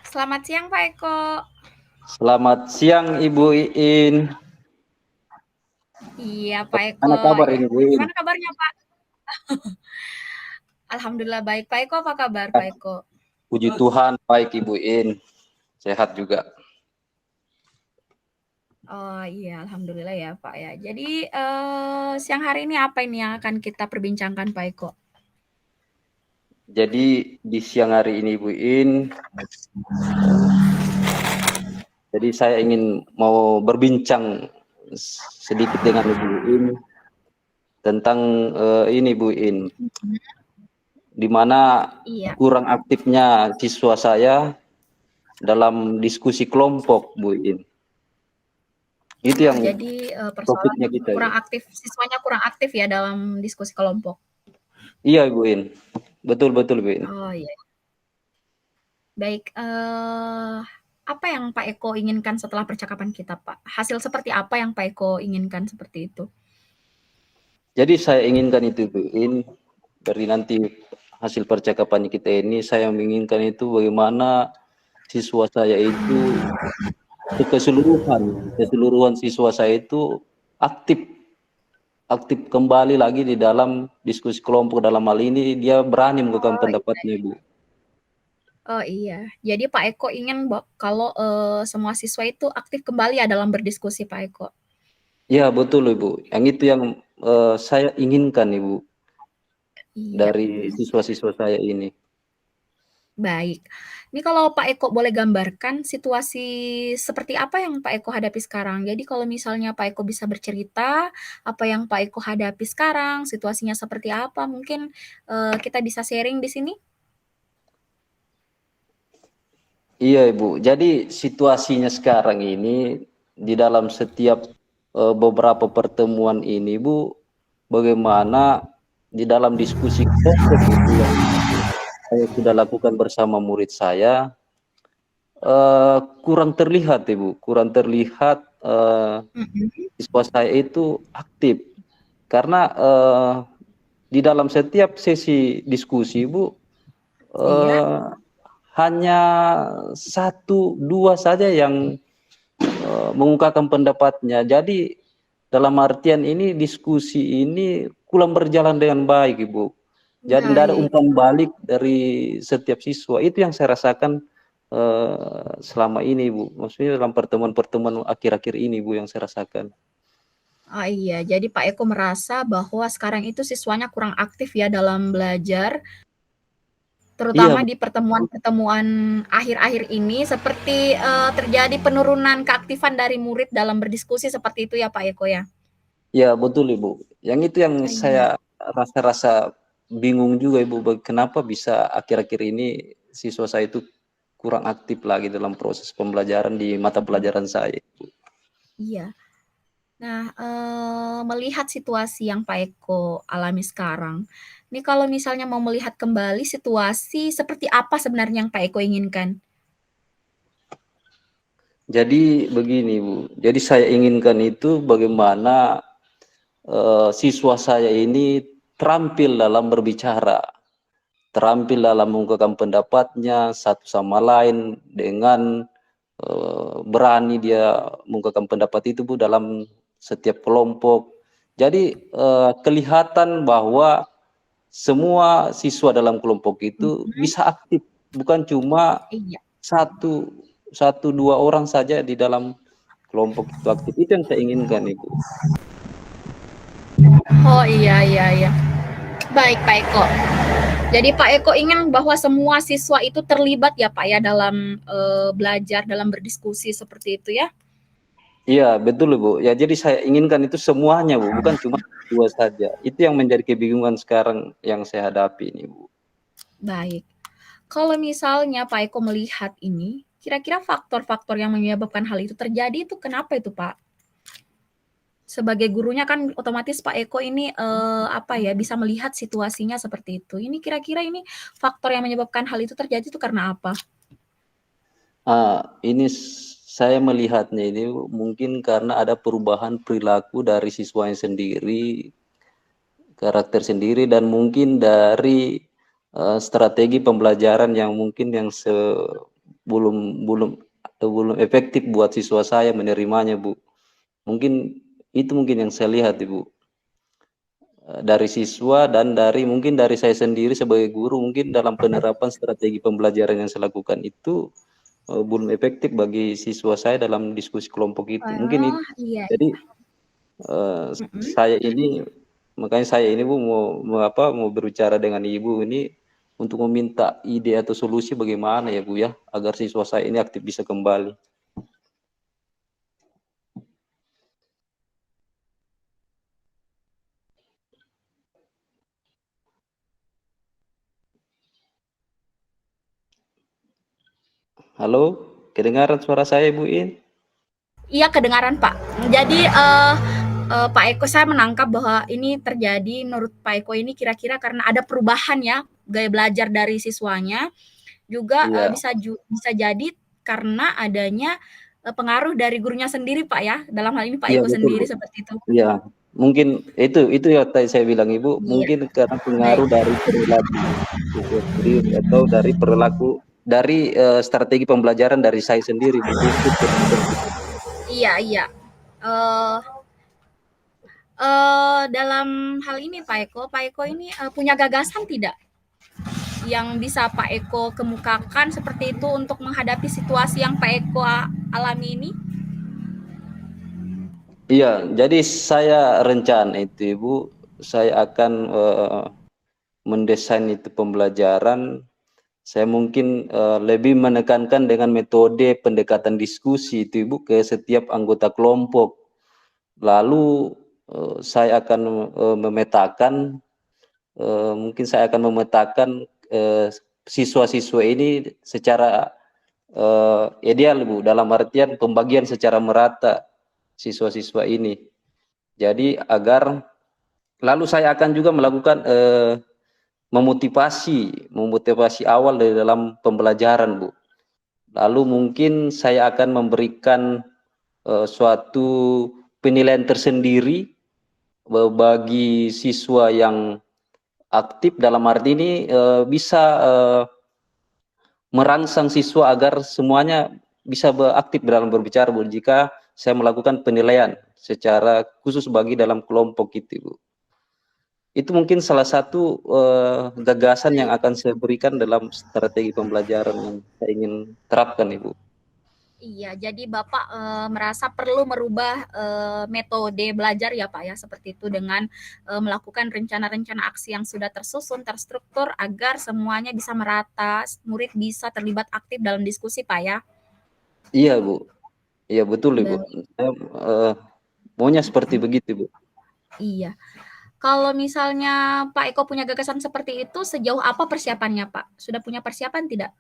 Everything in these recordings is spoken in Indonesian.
Selamat siang Pak Eko. Selamat siang Ibu Iin. Iya Pak Eko. Mana kabar ini Bu Iin? Gimana kabarnya Pak? Alhamdulillah baik. Pak Eko apa kabar Ya, Pak Eko? puji Tuhan baik Ibu Iin. Sehat juga. Oh iya, Alhamdulillah ya Pak ya. Jadi siang hari ini apa ini yang akan kita perbincangkan Pak Eko? Jadi di siang hari ini Ibu Iin, jadi saya ingin mau berbincang sedikit dengan Ibu Iin tentang ini Bu Iin, di mana Iya. kurang aktifnya siswa saya dalam diskusi kelompok Bu Iin. Itu Oh, yang jadi persoalan topiknya kita. kurang aktif, siswanya kurang aktif ya dalam diskusi kelompok. Iya Bu Iin, betul-betul Bu Iin. Oh iya. Baik. Apa yang Pak Eko inginkan setelah percakapan kita Pak? Hasil seperti apa yang Pak Eko inginkan seperti itu? Jadi saya inginkan itu Bu Iin, dari nanti hasil percakapan kita ini, saya menginginkan itu bagaimana siswa saya itu keseluruhan siswa saya itu aktif aktif kembali lagi di dalam diskusi kelompok. Dalam hal ini dia berani mengungkapkan Oh iya. pendapatnya Bu. Oh iya, jadi Pak Eko ingin kalau semua siswa itu aktif kembali ya dalam berdiskusi Pak Eko. Ya betul Ibu, yang itu yang saya inginkan Ibu Iya, dari siswa-siswa saya ini. baik. Ini kalau Pak Eko boleh gambarkan situasi seperti apa yang Pak Eko hadapi sekarang. Jadi kalau misalnya Pak Eko bisa bercerita apa yang Pak Eko hadapi sekarang, situasinya seperti apa, mungkin kita bisa sharing di sini. Iya Ibu, jadi situasinya sekarang ini di dalam setiap beberapa pertemuan ini Bu, bagaimana di dalam diskusi kelompok itu yang saya sudah lakukan bersama murid saya, kurang terlihat Ibu, kurang terlihat Mhm. siswa saya itu aktif. Karena di dalam setiap sesi diskusi Bu, Iya, eh, hanya satu dua saja yang mengungkapkan pendapatnya. Jadi dalam artian ini diskusi ini kurang berjalan dengan baik Ibu. Jadi tidak ada baik. umpan balik dari setiap siswa. Itu yang saya rasakan selama ini Bu. Maksudnya dalam pertemuan-pertemuan akhir-akhir ini Bu, yang saya rasakan. Ah, iya, jadi Pak Eko merasa bahwa sekarang itu siswanya kurang aktif ya dalam belajar, Iya terutama Bu. di pertemuan-pertemuan akhir-akhir ini seperti terjadi penurunan keaktifan dari murid dalam berdiskusi seperti itu ya Pak Eko ya. Ya betul Ibu. Yang itu yang Ah, saya iya. rasa-rasa bingung juga Ibu. Kenapa bisa akhir-akhir ini siswa saya itu kurang aktif lagi dalam proses pembelajaran di mata pelajaran saya. Iya. Nah, melihat situasi yang Pak Eko alami sekarang, ini kalau misalnya mau melihat kembali situasi seperti apa sebenarnya yang Pak Eko inginkan? Jadi begini Bu, jadi saya inginkan itu bagaimana siswa saya ini terampil dalam berbicara, terampil dalam mengungkapkan pendapatnya satu sama lain dengan berani dia mengungkapkan pendapat itu Bu dalam setiap kelompok. Jadi kelihatan bahwa semua siswa dalam kelompok itu Mhm, bisa aktif, bukan cuma iya. satu satu dua orang saja di dalam kelompok itu aktif. Itu yang saya inginkan Ibu. Oh, iya iya iya. Baik Pak Eko. Jadi Pak Eko ingin bahwa semua siswa itu terlibat ya Pak ya dalam belajar, dalam berdiskusi seperti itu ya? Iya betul Bu. Ya jadi saya inginkan itu semuanya Bu, bukan cuma dua saja. Itu yang menjadi kebingungan sekarang yang saya hadapi ini Bu. Baik. Kalau misalnya Pak Eko melihat ini, kira-kira faktor-faktor yang menyebabkan hal itu terjadi itu kenapa itu Pak? Sebagai gurunya kan otomatis Pak Eko ini apa ya bisa melihat situasinya seperti itu. Ini kira-kira ini faktor yang menyebabkan hal itu terjadi itu karena apa? Ini saya melihatnya ini mungkin karena ada perubahan perilaku dari siswanya sendiri, karakter sendiri, dan mungkin dari strategi pembelajaran yang mungkin yang belum belum belum efektif buat siswa saya menerimanya, Bu. Mungkin itu mungkin yang saya lihat, Ibu. Dari siswa dan mungkin dari saya sendiri sebagai guru, mungkin dalam penerapan strategi pembelajaran yang saya lakukan itu belum efektif bagi siswa saya dalam diskusi kelompok itu. Mungkin Oh, iya. jadi Mhm. saya ini, makanya saya ini Bu mau berbicara dengan Ibu ini untuk meminta ide atau solusi bagaimana ya Bu ya agar siswa saya ini aktif bisa kembali. Halo, kedengaran suara saya Bu In? Iya kedengaran Pak. Jadi Pak Eko, saya menangkap bahwa ini terjadi menurut Pak Eko ini kira-kira karena ada perubahan ya gaya belajar dari siswanya, juga Iya, bisa jadi karena adanya pengaruh dari gurunya sendiri Pak ya. Dalam hal ini Pak iya Eko betul sendiri Bu. seperti itu. Iya, mungkin itu ya tadi saya bilang Ibu, Iya, mungkin karena baik. pengaruh dari perilaku siswa sendiri atau dari perilaku dari strategi pembelajaran dari saya sendiri Bu untuk kelompok itu. Iya, iya. Eh dalam hal ini Pak Eko ini punya gagasan tidak yang bisa Pak Eko kemukakan seperti itu untuk menghadapi situasi yang Pak Eko alami ini? Iya, jadi saya rencana itu Ibu, saya akan mendesain itu pembelajaran. Saya mungkin lebih menekankan dengan metode pendekatan diskusi itu Ibu ke setiap anggota kelompok. Lalu saya akan memetakan, mungkin saya akan memetakan siswa-siswa ini secara ideal Bu, dalam artian pembagian secara merata siswa-siswa ini. Jadi agar lalu saya akan juga melakukan memotivasi awal dari dalam pembelajaran Bu. Lalu mungkin saya akan memberikan suatu penilaian tersendiri bagi siswa yang aktif, dalam arti ini bisa merangsang siswa agar semuanya bisa aktif dalam berbicara Bu, jika saya melakukan penilaian secara khusus bagi dalam kelompok itu Bu. Itu mungkin salah satu gagasan yang Baik. akan saya berikan dalam strategi pembelajaran yang saya ingin terapkan Ibu. Iya, jadi Bapak merasa perlu merubah metode belajar ya Pak ya, seperti itu dengan melakukan rencana-rencana aksi yang sudah tersusun, terstruktur agar semuanya bisa merata, murid bisa terlibat aktif dalam diskusi Pak ya. Iya Bu, iya betul Ibu. Baik. Saya maunya seperti begitu Bu. Iya. Kalau misalnya Pak Eko punya gagasan seperti itu, sejauh apa persiapannya Pak? Sudah punya persiapan tidak?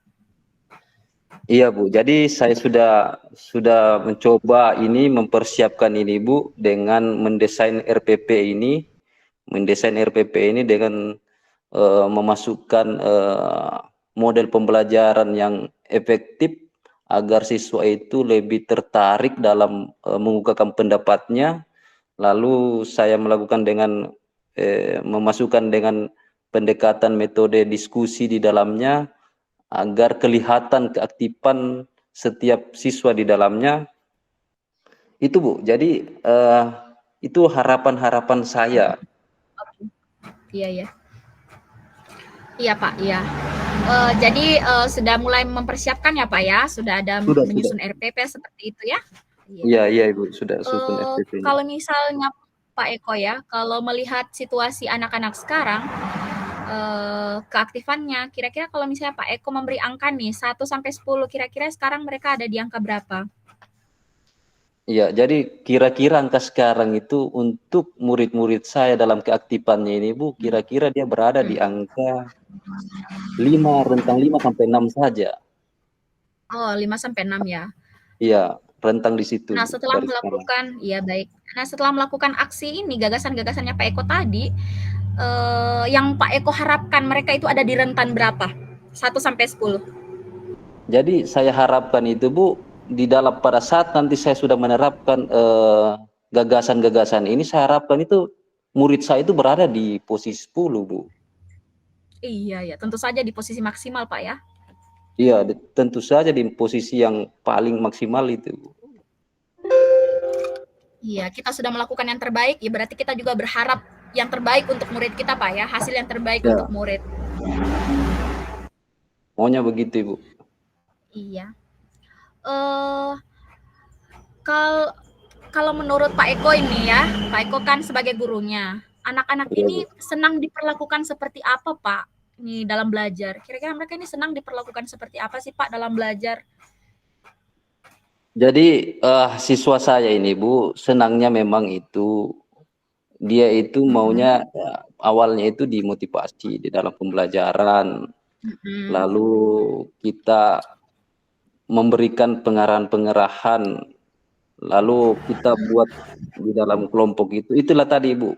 Iya Bu, jadi saya sudah mencoba ini mempersiapkan ini Bu dengan mendesain RPP ini dengan memasukkan model pembelajaran yang efektif agar siswa itu lebih tertarik dalam mengungkapkan pendapatnya. Lalu saya melakukan dengan memasukkan dengan pendekatan metode diskusi di dalamnya agar kelihatan keaktifan setiap siswa di dalamnya. Itu Bu, jadi itu harapan-harapan saya. Iya ya. Iya Pak, iya. Jadi sudah mulai mempersiapkan ya Pak ya, sudah ada Sudah. menyusun RPP seperti itu ya? Iya. Iya, iya Ibu, sudah susun FTP-nya. Kalau misalnya Pak Eko ya, kalau melihat situasi anak-anak sekarang, keaktifannya, kira-kira kalau misalnya Pak Eko memberi angka nih 1 sampai 10, kira-kira sekarang mereka ada di angka berapa? Iya, jadi kira-kira angka sekarang itu untuk murid-murid saya dalam keaktifannya ini Bu, kira-kira dia berada di Hmm. angka 5, rentang 5 sampai 6 saja. Oh, 5 sampai 6 ya. Iya, rentang di situ Nah, Bu, setelah dari sekarang. melakukan iya baik. Nah, setelah melakukan aksi ini, gagasan-gagasannya Pak Eko tadi, yang Pak Eko harapkan mereka itu ada di rentan berapa? 1 sampai 10. Jadi saya harapkan itu Bu, di dalam pada saat nanti saya sudah menerapkan gagasan-gagasan ini, saya harapkan itu murid saya itu berada di posisi 10 Bu. Iya ya, tentu saja di posisi maksimal Pak ya. Iya, tentu saja di posisi yang paling maksimal itu. Iya, kita sudah melakukan yang terbaik, ya berarti kita juga berharap yang terbaik untuk murid kita, Pak ya, hasil yang terbaik untuk Ya, murid. maunya begitu, Ibu. Iya. Eh kal kalau menurut Pak Eko ini ya, Pak Eko kan sebagai gurunya, anak-anak Iya, Bu. ini senang diperlakukan seperti apa, Pak? Nih dalam belajar. Kira-kira mereka ini senang diperlakukan seperti apa sih, Pak, dalam belajar? Jadi siswa saya ini, Bu, senangnya memang itu dia itu Mhm, maunya awalnya itu dimotivasi di dalam pembelajaran, mhm, lalu kita memberikan pengarahan-pengarahan, lalu kita buat di dalam kelompok itu. Itulah tadi, Ibu,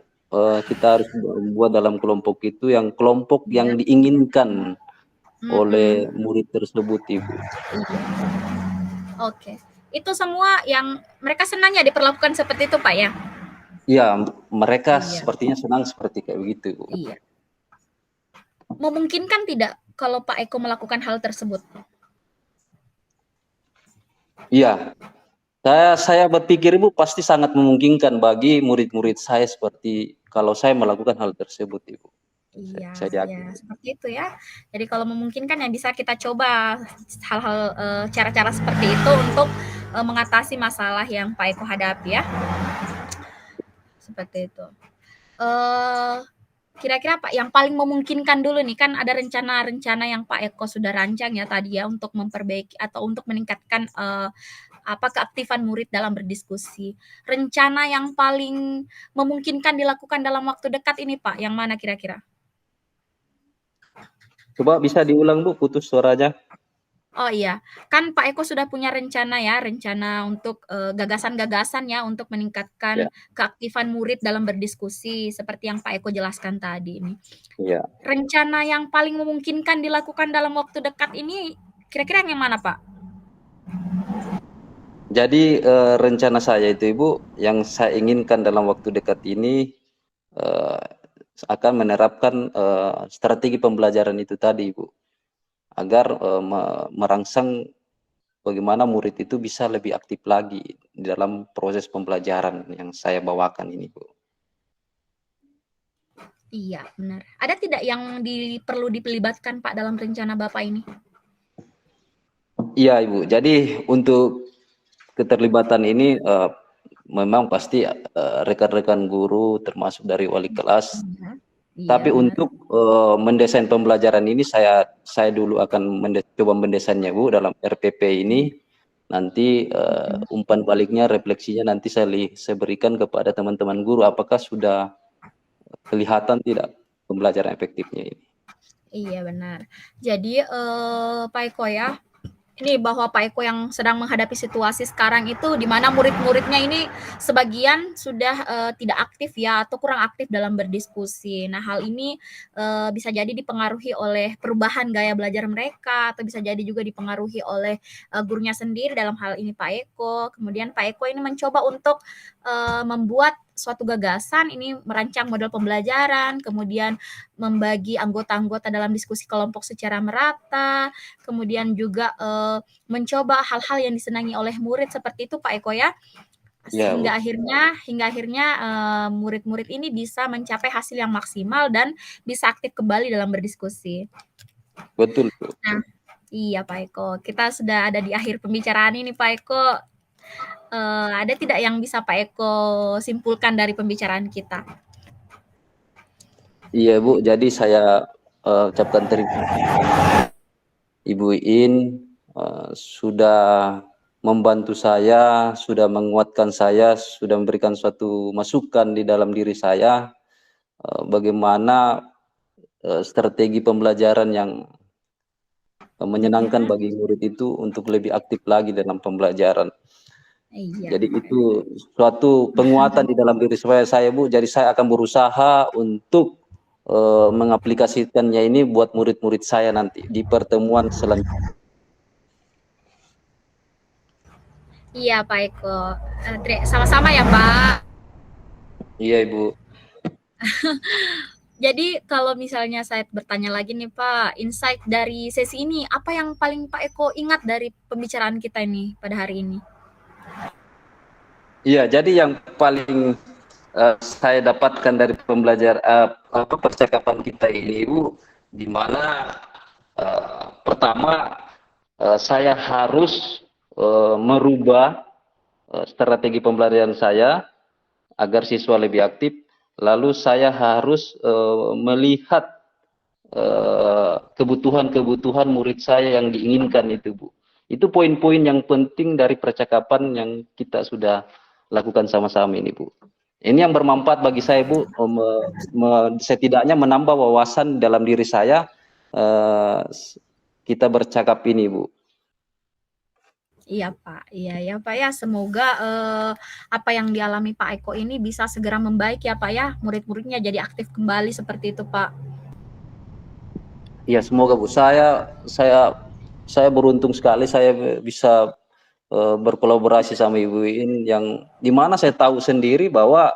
kita harus buat dalam kelompok itu yang kelompok iya, yang diinginkan oleh mhm, murid tersebut, Ibu. iya, oke. Itu semua yang mereka senang ya diperlakukan seperti itu, Pak ya? Ya, mereka Iya, sepertinya senang seperti kayak begitu, Bu. iya. Memungkinkan tidak kalau Pak Eko melakukan hal tersebut? Iya, saya berpikir, Ibu, pasti sangat memungkinkan bagi murid-murid saya seperti kalau saya melakukan hal tersebut, Ibu. Saya Iya, ya yakin. seperti itu ya. Jadi kalau memungkinkan ya bisa kita coba hal-hal cara-cara seperti itu untuk mengatasi masalah yang Pak Eko hadapi ya. Seperti itu. Eh kira-kira Pak yang paling memungkinkan dulu nih kan ada rencana-rencana yang Pak Eko sudah rancang ya tadi ya untuk memperbaiki atau untuk meningkatkan apa keaktifan murid dalam berdiskusi. Rencana yang paling memungkinkan dilakukan dalam waktu dekat ini Pak, yang mana kira-kira? Coba bisa diulang, Bu, putus suaranya. Oh iya, kan Pak Eko sudah punya rencana ya, rencana untuk gagasan-gagasan ya untuk Ya, meningkatkan keaktifan murid dalam berdiskusi seperti yang Pak Eko jelaskan tadi ini. ya. Rencana yang paling memungkinkan dilakukan dalam waktu dekat ini kira-kira yang mana, Pak? Jadi rencana saya itu, Ibu, yang saya inginkan dalam waktu dekat ini eh, akan menerapkan strategi pembelajaran itu tadi, Ibu, agar merangsang bagaimana murid itu bisa lebih aktif lagi di dalam proses pembelajaran yang saya bawakan ini, Bu. Iya, benar. Ada tidak yang perlu dipelibatkan Pak dalam rencana Bapak ini? Iya, Ibu. Jadi untuk keterlibatan ini memang pasti rekan-rekan guru termasuk dari wali kelas. Iya, iya Tapi benar. untuk mendesain pembelajaran ini saya dulu akan coba mendesainnya, Bu, dalam RPP ini. Nanti Mhm. umpan baliknya, refleksinya nanti saya berikan kepada teman-teman guru apakah sudah kelihatan tidak pembelajaran efektifnya ini. Iya benar. Jadi Pak Eko ya, ini bahwa Pak Eko yang sedang menghadapi situasi sekarang itu di mana murid-muridnya ini sebagian sudah tidak aktif ya atau kurang aktif dalam berdiskusi. Nah, hal ini bisa jadi dipengaruhi oleh perubahan gaya belajar mereka atau bisa jadi juga dipengaruhi oleh gurunya sendiri dalam hal ini Pak Eko. Kemudian Pak Eko ini mencoba untuk membuat suatu gagasan ini merancang model pembelajaran, kemudian membagi anggota-anggota dalam diskusi kelompok secara merata, kemudian juga mencoba hal-hal yang disenangi oleh murid seperti itu Pak Eko ya. Ya, Bu. Hingga akhirnya murid-murid ini bisa mencapai hasil yang maksimal dan bisa aktif kembali dalam berdiskusi. Betul, Bu. Nah, iya Pak Eko. Kita sudah ada di akhir pembicaraan ini Pak Eko. Ada tidak yang bisa Pak Eko simpulkan dari pembicaraan kita? Iya, Bu. Jadi saya ucapkan terima kasih Ibu In sudah membantu saya, sudah menguatkan saya, sudah memberikan suatu masukan di dalam diri saya bagaimana strategi pembelajaran yang menyenangkan Mhm. bagi murid itu untuk lebih aktif lagi dalam pembelajaran. Iya. Jadi itu suatu penguatan di dalam diri saya, Bu. Jadi saya akan berusaha untuk mengaplikasikannya ini buat murid-murid saya nanti di pertemuan selanjutnya. Iya Pak Eko. Sama-sama ya Pak. Iya, Ibu. Jadi kalau misalnya saya bertanya lagi nih Pak, insight dari sesi ini, apa yang paling Pak Eko ingat dari pembicaraan kita ini pada hari ini? Iya, jadi yang paling saya dapatkan dari percakapan kita ini, Bu, di mana pertama saya harus merubah strategi pembelajaran saya agar siswa lebih aktif. Lalu saya harus melihat kebutuhan-kebutuhan murid saya yang diinginkan itu, Bu. Itu poin-poin yang penting dari percakapan yang kita sudah lakukan sama-sama ini, Bu. Ini yang bermanfaat bagi saya, Bu, setidaknya menambah wawasan dalam diri saya. eh, kita bercakap ini, Bu. Iya Pak, iya ya Pak ya. Semoga apa yang dialami Pak Eko ini bisa segera membaik ya Pak ya. Murid-muridnya jadi aktif kembali seperti itu Pak. Ya, semoga, Bu. Saya beruntung sekali saya bisa berkolaborasi sama Ibu In, yang dimana saya tahu sendiri bahwa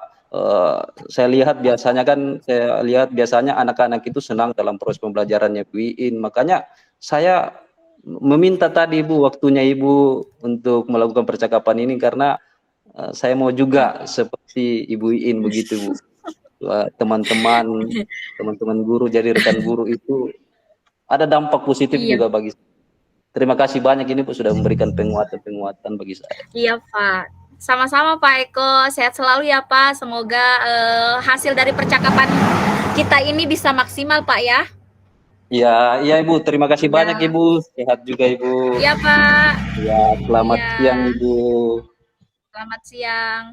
saya lihat biasanya anak-anak itu senang dalam proses pembelajarannya Bu In. Makanya saya meminta tadi Ibu waktunya Ibu untuk melakukan percakapan ini, karena saya mau juga seperti Ibu In begitu, Bu. Teman-teman guru, jadi rekan guru itu ada dampak positif Iya, juga bagi saya. Terima kasih banyak ini Bu sudah memberikan penguatan-penguatan bagi saya. iya Pak. Sama-sama Pak Eko, sehat selalu ya Pak. Semoga hasil dari percakapan kita ini bisa maksimal Pak ya. Iya, iya Ibu, terima kasih banyak Iya, Ibu. Sehat juga Ibu. iya Pak. Ya, selamat Iya, siang Ibu. selamat siang.